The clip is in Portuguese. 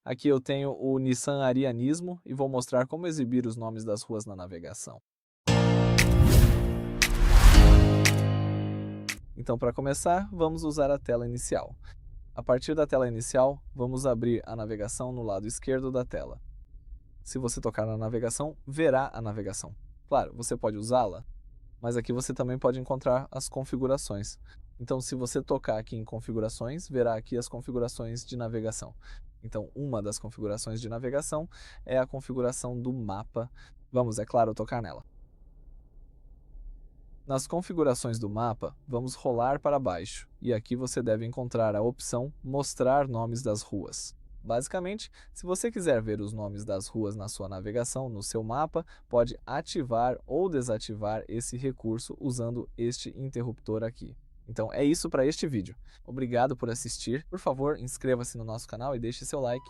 Aqui eu tenho o NISSAN Ariya Nismo e vou mostrar como exibir os nomes das ruas na navegação. Então, para começar, vamos usar a tela inicial. A partir da tela inicial, vamos abrir a navegação no lado esquerdo da tela. Se você tocar na navegação, verá a navegação. Claro, você pode usá-la, mas aqui você também pode encontrar as configurações. Então, se você tocar aqui em configurações, verá aqui as configurações de navegação. Então, uma das configurações de navegação é a configuração do mapa. Vamos, é claro, tocar nela. Nas configurações do mapa, vamos rolar para baixo, e aqui você deve encontrar a opção Mostrar Nomes das Ruas. Basicamente, se você quiser ver os nomes das ruas na sua navegação, no seu mapa, pode ativar ou desativar esse recurso usando este interruptor aqui. Então é isso para este vídeo. Obrigado por assistir. Por favor, inscreva-se no nosso canal e deixe seu like.